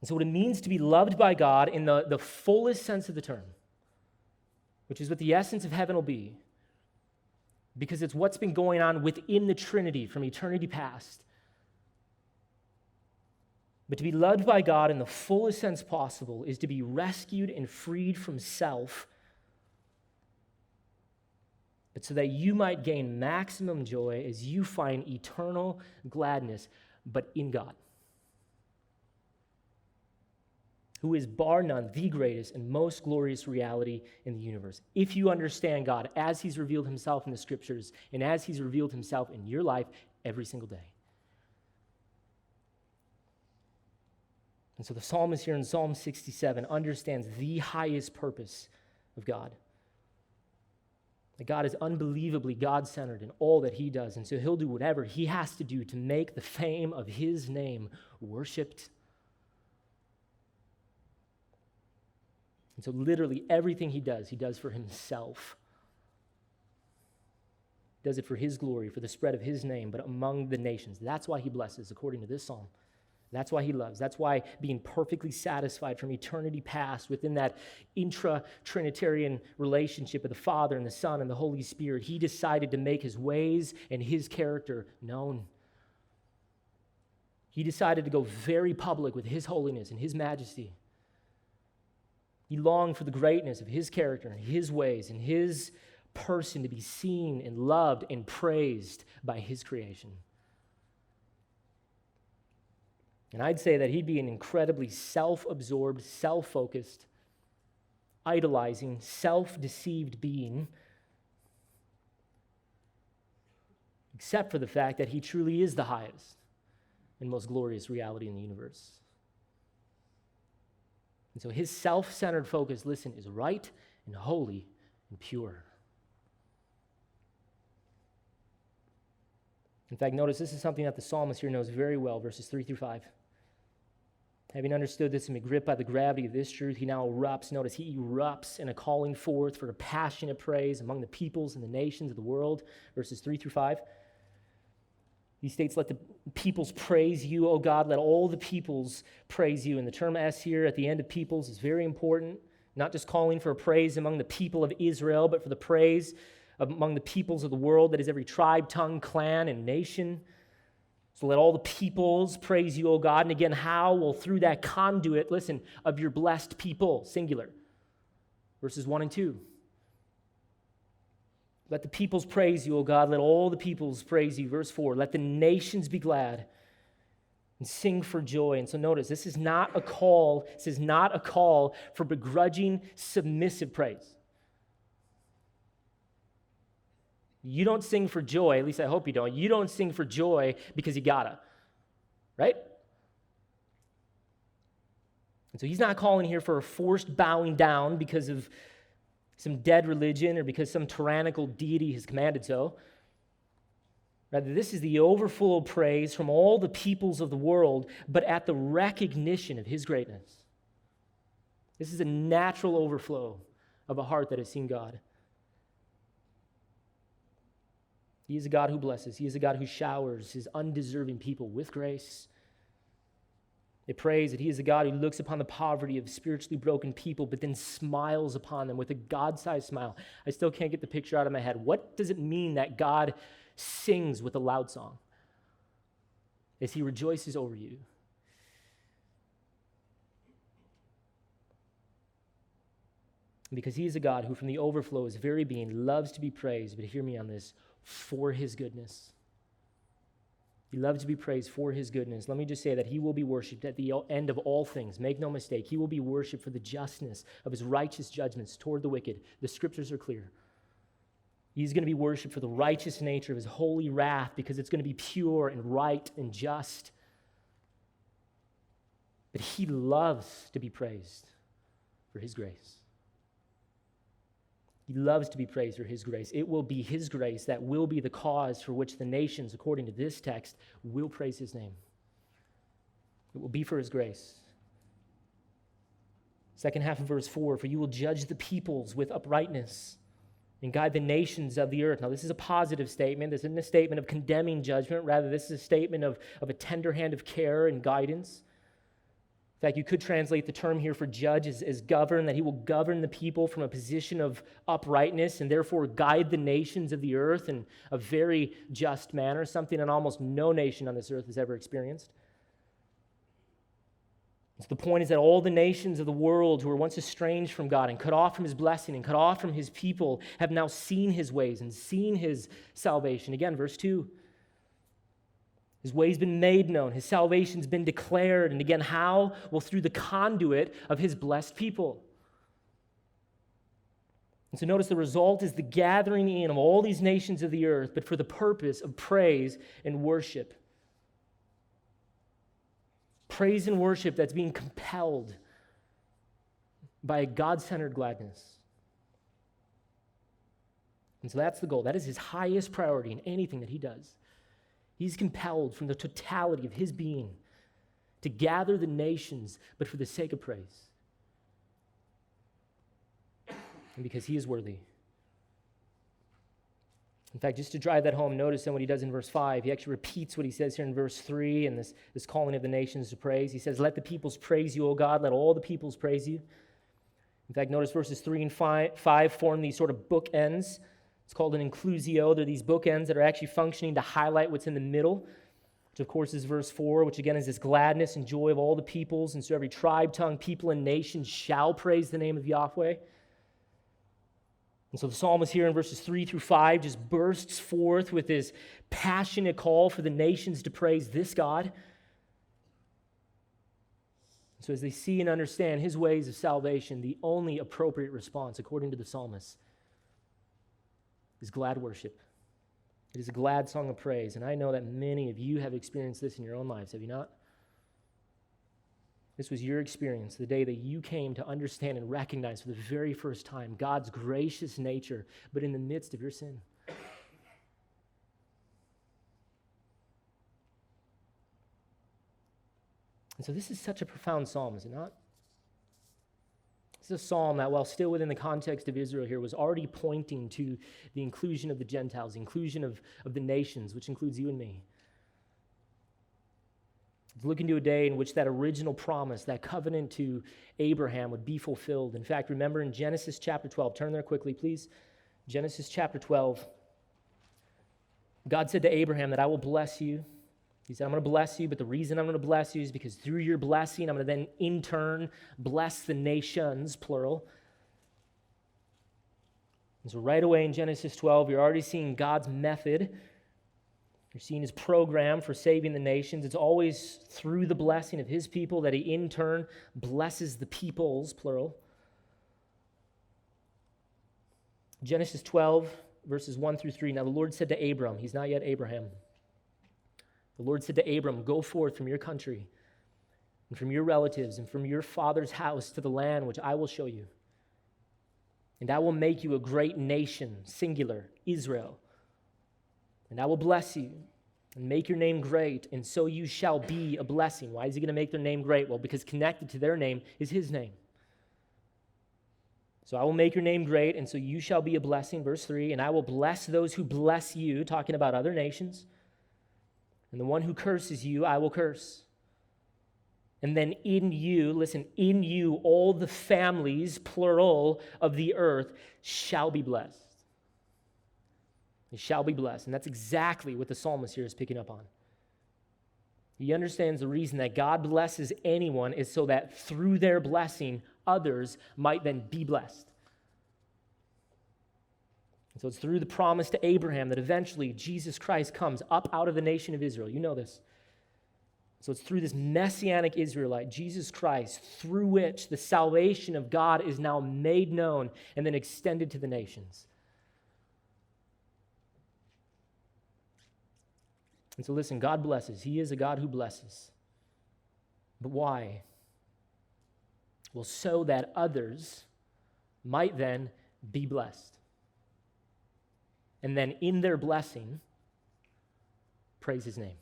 And so what it means to be loved by God in the fullest sense of the term, which is what the essence of heaven will be, because it's what's been going on within the Trinity from eternity past. But to be loved by God in the fullest sense possible is to be rescued and freed from self, but so that you might gain maximum joy as you find eternal gladness, but in God, who is bar none the greatest and most glorious reality in the universe. If you understand God as he's revealed himself in the scriptures and as he's revealed himself in your life every single day. And so the psalmist here in Psalm 67 understands the highest purpose of God. That God is unbelievably God-centered in all that he does, and so he'll do whatever he has to do to make the fame of his name worshipped. And so literally everything he does for himself. He does it for his glory, for the spread of his name, but among the nations. That's why he blesses, according to this psalm. That's why he loves. That's why being perfectly satisfied from eternity past within that intra-Trinitarian relationship of the Father and the Son and the Holy Spirit, he decided to make his ways and his character known. He decided to go very public with his holiness and his majesty. You long for the greatness of his character and his ways and his person to be seen and loved and praised by his creation. And I'd say that he'd be an incredibly self-absorbed, self-focused, idolizing, self-deceived being, except for the fact that he truly is the highest and most glorious reality in the universe. And so his self-centered focus, listen, is right and holy and pure. In fact, notice this is something that the psalmist here knows very well, verses 3 through 5. Having understood this and been gripped by the gravity of this truth, he now erupts. Notice he erupts in a calling forth for a passionate praise among the peoples and the nations of the world, verses 3 through 5. He states, let the peoples praise you, O God. Let all the peoples praise you. And the term S here at the end of peoples is very important, not just calling for a praise among the people of Israel, but for the praise among the peoples of the world, that is every tribe, tongue, clan, and nation. So let all the peoples praise you, O God. And again, how? Well, through that conduit, listen, of your blessed people, singular. Verses 1 and 2. Let the peoples praise you, O God. Let all the peoples praise you. Verse 4. Let the nations be glad and sing for joy. And so notice, this is not a call. This is not a call for begrudging, submissive praise. You don't sing for joy, at least I hope you don't. You don't sing for joy because you gotta, right? And so he's not calling here for a forced bowing down because of some dead religion or because some tyrannical deity has commanded so. Rather, this is the overflow of praise from all the peoples of the world, but at the recognition of his greatness. This is a natural overflow of a heart that has seen God. He is a God who blesses. He is a God who showers his undeserving people with grace. It prays that he is a God who looks upon the poverty of spiritually broken people, but then smiles upon them with a God-sized smile. I still can't get the picture out of my head. What does it mean that God sings with a loud song as he rejoices over you? Because he is a God who from the overflow of his very being loves to be praised, but hear me on this, for his goodness. He loves to be praised for his goodness. Let me just say that he will be worshipped at the end of all things. Make no mistake. He will be worshipped for the justness of his righteous judgments toward the wicked. The scriptures are clear. He's going to be worshipped for the righteous nature of his holy wrath because it's going to be pure and right and just. But he loves to be praised for his grace. He loves to be praised for his grace. It will be his grace that will be the cause for which the nations, according to this text, will praise his name. It will be for his grace. Second half of verse 4, for you will judge the peoples with uprightness and guide the nations of the earth. Now, this is a positive statement. This isn't a statement of condemning judgment. Rather, this is a statement of a tender hand of care and guidance. In fact, you could translate the term here for judge as govern, that he will govern the people from a position of uprightness and therefore guide the nations of the earth in a very just manner, something that almost no nation on this earth has ever experienced. So the point is that all the nations of the world who were once estranged from God and cut off from his blessing and cut off from his people have now seen his ways and seen his salvation. Again, verse 2. His way's been made known. His salvation's been declared. And again, how? Well, through the conduit of his blessed people. And so notice the result is the gathering in of all these nations of the earth, but for the purpose of praise and worship. Praise and worship that's being compelled by a God-centered gladness. And so that's the goal. That is his highest priority in anything that he does. He's compelled from the totality of his being to gather the nations, but for the sake of praise. And because he is worthy. In fact, just to drive that home, notice then what he does in verse 5. He actually repeats what he says here in verse 3 and this calling of the nations to praise. He says, let the peoples praise you, O God. Let all the peoples praise you. In fact, notice verses 3 and 5 form these sort of bookends. It's called an inclusio. They're these bookends that are actually functioning to highlight what's in the middle. which of course is verse 4, which again is this gladness and joy of all the peoples, and so every tribe, tongue, people, and nation shall praise the name of Yahweh. And so the psalmist here in verses 3 through 5 just bursts forth with his passionate call for the nations to praise this God. So as they see and understand his ways of salvation, the only appropriate response, according to the psalmist, is glad worship. It is a glad song of praise, and I know that many of you have experienced this in your own lives, have you not? This was your experience the day that you came to understand and recognize for the very first time God's gracious nature, but in the midst of your sin. And so this is such a profound psalm, is it not? This is a psalm that, while still within the context of Israel here, was already pointing to the inclusion of the Gentiles, the inclusion of the nations, which includes you and me. It's looking to a day in which that original promise, that covenant to Abraham would be fulfilled. In fact, remember in Genesis chapter 12, turn there quickly, please. Genesis chapter 12, God said to Abraham that I will bless you. He said, I'm going to bless you, but the reason I'm going to bless you is because through your blessing, I'm going to then in turn bless the nations, plural. And so right away in Genesis 12, you're already seeing God's method. You're seeing his program for saving the nations. It's always through the blessing of his people that he in turn blesses the peoples, plural. Genesis 12, verses 1 through 3. Now the Lord said to Abram, he's not yet Abraham. The Lord said to Abram, go forth from your country and from your relatives and from your father's house to the land which I will show you. And I will make you a great nation, singular, Israel. And I will bless you and make your name great, and so you shall be a blessing. Why is he going to make their name great? Well, because connected to their name is his name. So I will make your name great, and so you shall be a blessing, verse 3, and I will bless those who bless you, talking about other nations. And the one who curses you, I will curse. And then in you, listen, in you, all the families, plural, of the earth shall be blessed. They shall be blessed. And that's exactly what the psalmist here is picking up on. He understands the reason that God blesses anyone is so that through their blessing, others might then be blessed. And so it's through the promise to Abraham that eventually Jesus Christ comes up out of the nation of Israel. You know this. So it's through this messianic Israelite, Jesus Christ, through which the salvation of God is now made known and then extended to the nations. And so listen, God blesses. He is a God who blesses. But why? Well, so that others might then be blessed. And then in their blessing, praise his name.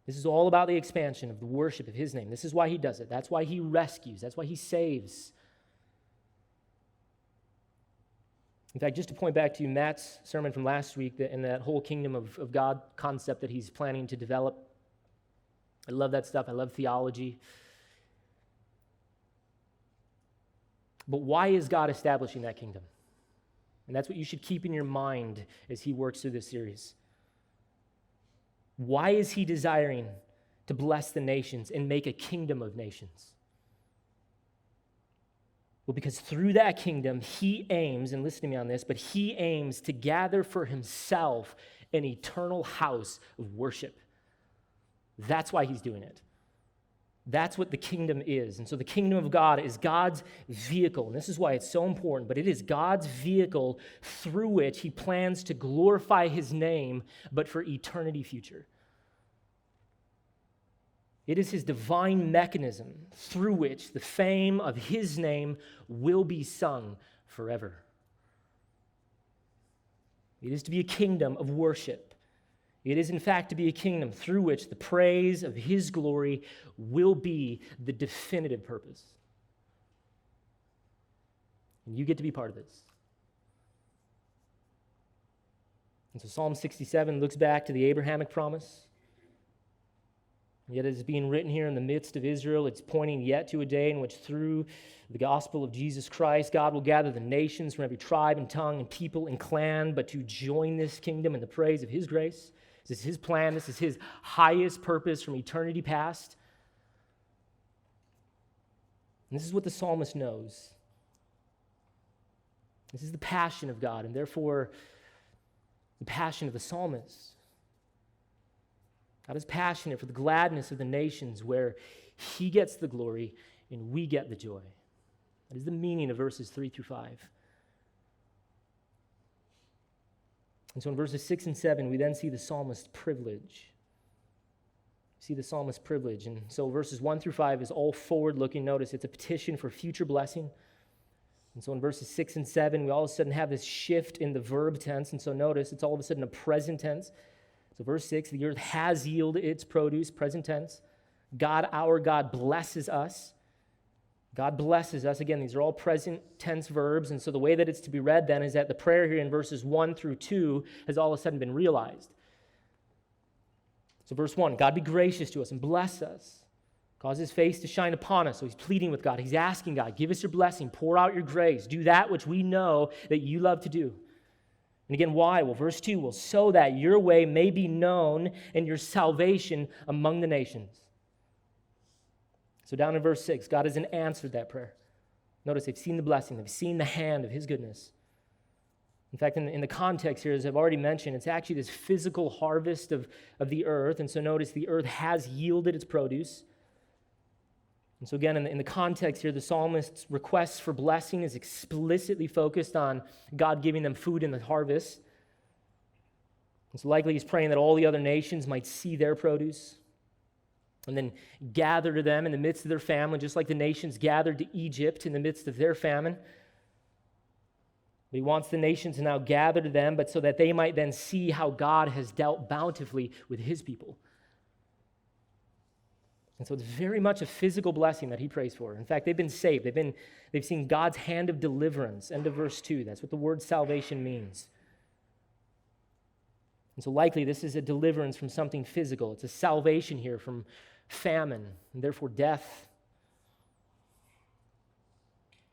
This is all about the expansion of the worship of his name. This is why he does it. That's why he rescues. That's why he saves. In fact, just to point back to Matt's sermon from last week and that whole kingdom of God concept that he's planning to develop, I love that stuff. I love theology. But why is God establishing that kingdom? And that's what you should keep in your mind as he works through this series. Why is he desiring to bless the nations and make a kingdom of nations? Well, because through that kingdom, he aims, and listen to me on this, but he aims to gather for himself an eternal house of worship. That's why he's doing it. That's what the kingdom is. And so the kingdom of God is God's vehicle. And this is why it's so important, but it is God's vehicle through which he plans to glorify his name, but for eternity future. It is his divine mechanism through which the fame of his name will be sung forever. It is to be a kingdom of worship. It is, in fact, to be a kingdom through which the praise of his glory will be the definitive purpose. And you get to be part of this. And so Psalm 67 looks back to the Abrahamic promise. Yet as it's being written here in the midst of Israel, it's pointing yet to a day in which through the gospel of Jesus Christ, God will gather the nations from every tribe and tongue and people and clan, but to join this kingdom in the praise of his grace. This is his plan. This is his highest purpose from eternity past. And this is what the psalmist knows. This is the passion of God, and therefore the passion of the psalmist. God is passionate for the gladness of the nations, where he gets the glory and we get the joy. That is the meaning of verses 3 through 5. And so in verses 6 and 7, we then see the psalmist's privilege. See the psalmist's privilege. And so verses 1 through 5 is all forward-looking. Notice it's a petition for future blessing. And so in verses 6 and 7, we all of a sudden have this shift in the verb tense. And so notice it's all of a sudden a present tense. So verse 6, the earth has yielded its produce, present tense. God, our God, blesses us. God blesses us. Again, these are all present tense verbs. And so the way that it's to be read then is that the prayer here in verses 1 through 2 has all of a sudden been realized. So verse 1, God be gracious to us and bless us. Cause his face to shine upon us. So he's pleading with God. He's asking God, give us your blessing. Pour out your grace. Do that which we know that you love to do. And again, why? Well, verse 2, well, so that your way may be known and your salvation among the nations. So down in verse 6, God hasn't answered that prayer. Notice they've seen the blessing. They've seen the hand of his goodness. In fact, in the context here, as I've already mentioned, it's actually this physical harvest of the earth. And so notice the earth has yielded its produce. And so again, in the context here, the psalmist's request for blessing is explicitly focused on God giving them food in the harvest. And so likely he's praying that all the other nations might see their produce and then gather to them in the midst of their famine, just like the nations gathered to Egypt in the midst of their famine. But he wants the nations to now gather to them, but so that they might then see how God has dealt bountifully with his people. And so it's very much a physical blessing that he prays for. In fact, they've been saved. They've seen God's hand of deliverance. End of verse 2. That's what the word salvation means. And so likely this is a deliverance from something physical. It's a salvation here from famine and therefore death.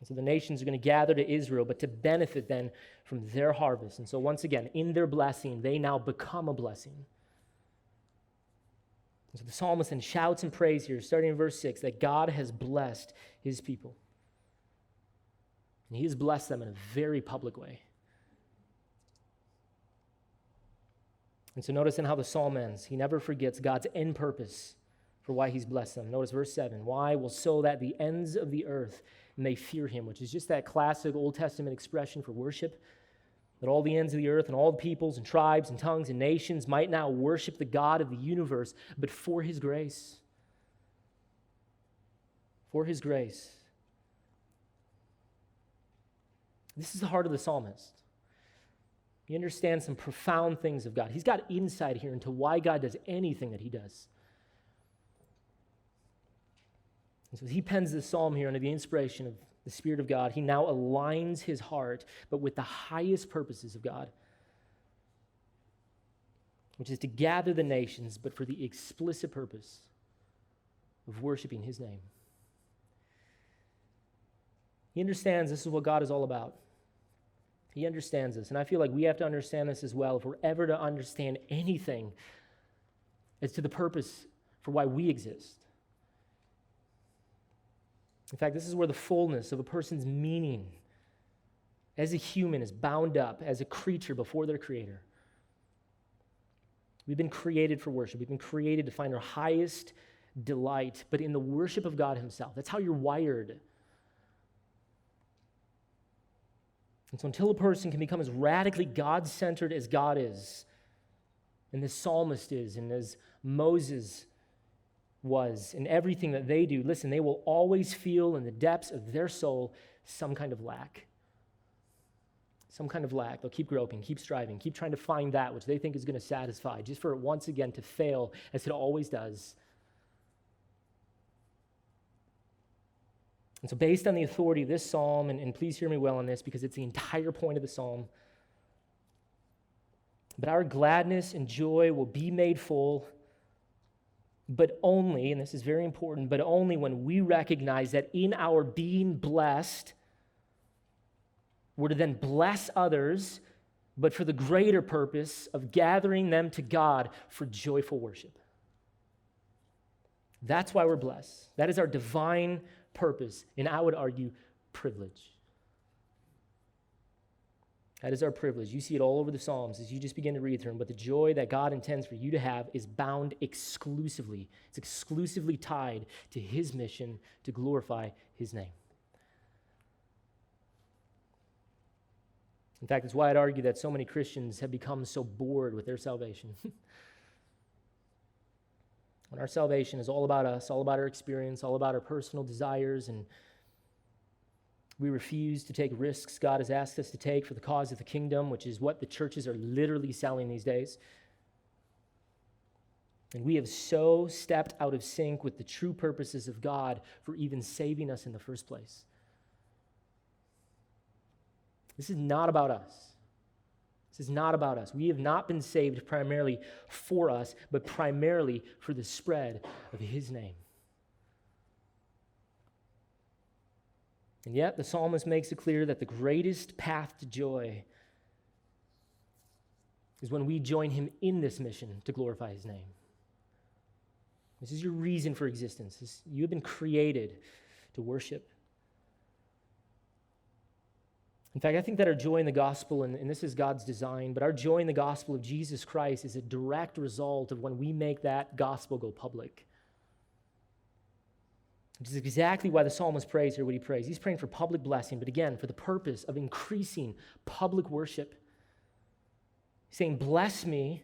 And so the nations are going to gather to Israel, but to benefit then from their harvest. And so once again, in their blessing, they now become a blessing. And so the psalmist then shouts and prays here, starting in verse 6, that God has blessed his people. And he has blessed them in a very public way. And so notice in how the psalm ends, he never forgets God's end purpose for why he's blessed them. Notice verse 7, why? Well, so that the ends of the earth may fear him, which is just that classic Old Testament expression for worship, that all the ends of the earth and all the peoples and tribes and tongues and nations might now worship the God of the universe, but for his grace. For his grace. This is the heart of the psalmist. He understands some profound things of God. He's got insight here into why God does anything that he does. And so as he pens this psalm here under the inspiration of the Spirit of God, he now aligns his heart, but with the highest purposes of God, which is to gather the nations, but for the explicit purpose of worshiping his name. He understands this is what God is all about. He understands this, and I feel like we have to understand this as well if we're ever to understand anything as to the purpose for why we exist. In fact, this is where the fullness of a person's meaning as a human is bound up as a creature before their Creator. We've been created for worship. We've been created to find our highest delight, but in the worship of God himself. That's how you're wired. And so until a person can become as radically God-centered as God is, and this psalmist is, and as Moses was, in everything that they do, listen, they will always feel in the depths of their soul some kind of lack. Some kind of lack. They'll keep groping, keep striving, keep trying to find that which they think is going to satisfy, just for it once again to fail as it always does. And so based on the authority of this psalm, and please hear me well on this because it's the entire point of the psalm, but our gladness and joy will be made full, but only, and this is very important, but only when we recognize that in our being blessed, we're to then bless others but for the greater purpose of gathering them to God for joyful worship. That's why we're blessed. That is our divine purpose, and I would argue privilege. That is our privilege. You see it all over the Psalms as you just begin to read through them, but the joy that God intends for you to have is bound exclusively. It's exclusively tied to his mission to glorify his name. In fact, it's why I'd argue that so many Christians have become so bored with their salvation. When our salvation is all about us, all about our experience, all about our personal desires, and we refuse to take risks God has asked us to take for the cause of the kingdom, which is what the churches are literally selling these days. And we have so stepped out of sync with the true purposes of God for even saving us in the first place. This is not about us. This is not about us. We have not been saved primarily for us, but primarily for the spread of his name. And yet, the psalmist makes it clear that the greatest path to joy is when we join him in this mission to glorify his name. This is your reason for existence. You have been created to worship. In fact, I think that our joy in the gospel, and this is God's design, but our joy in the gospel of Jesus Christ is a direct result of when we make that gospel go public. Which is exactly why the psalmist prays here what he prays. He's praying for public blessing, but again, for the purpose of increasing public worship. He's saying, bless me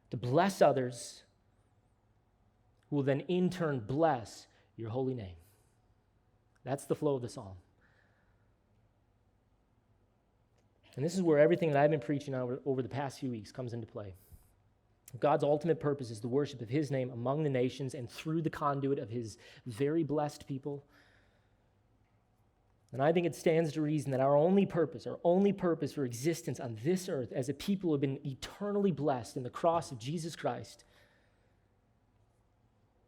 to bless others, who will then in turn bless your holy name. That's the flow of the psalm. And this is where everything that I've been preaching over the past few weeks comes into play. God's ultimate purpose is the worship of his name among the nations and through the conduit of his very blessed people. And I think it stands to reason that our only purpose for existence on this earth as a people who have been eternally blessed in the cross of Jesus Christ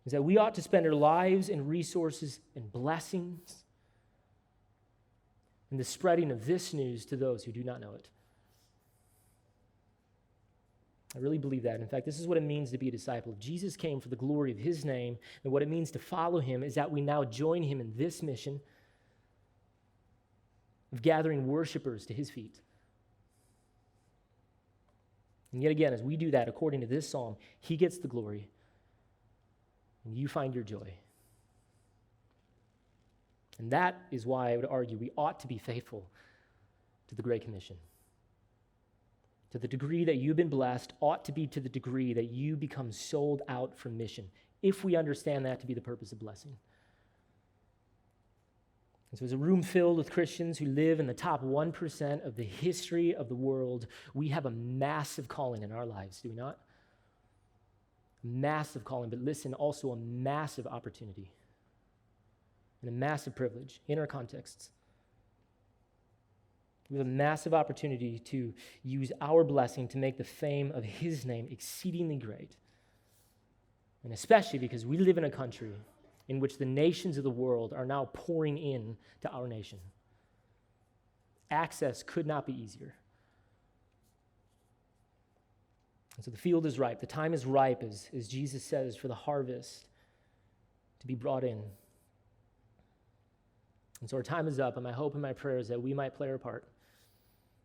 is that we ought to spend our lives and resources and blessings in the spreading of this news to those who do not know it. I really believe that. In fact, this is what it means to be a disciple. If Jesus came for the glory of his name, and what it means to follow him is that we now join him in this mission of gathering worshipers to his feet. And yet again, as we do that, according to this psalm, he gets the glory, and you find your joy. And that is why I would argue we ought to be faithful to the Great Commission. To the degree that you've been blessed ought to be to the degree that you become sold out for mission, if we understand that to be the purpose of blessing. And so as a room filled with Christians who live in the top 1% of the history of the world, we have a massive calling in our lives, do we not? A massive calling, but listen, also a massive opportunity and a massive privilege in our contexts. We have a massive opportunity to use our blessing to make the fame of his name exceedingly great. And especially because we live in a country in which the nations of the world are now pouring in to our nation. Access could not be easier. And so the field is ripe. The time is ripe, as Jesus says, for the harvest to be brought in. And so our time is up, and my hope and my prayer is that we might play our part.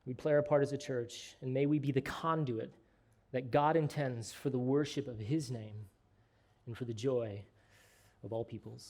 We play our part as a church, and may we be the conduit that God intends for the worship of his name and for the joy of all peoples.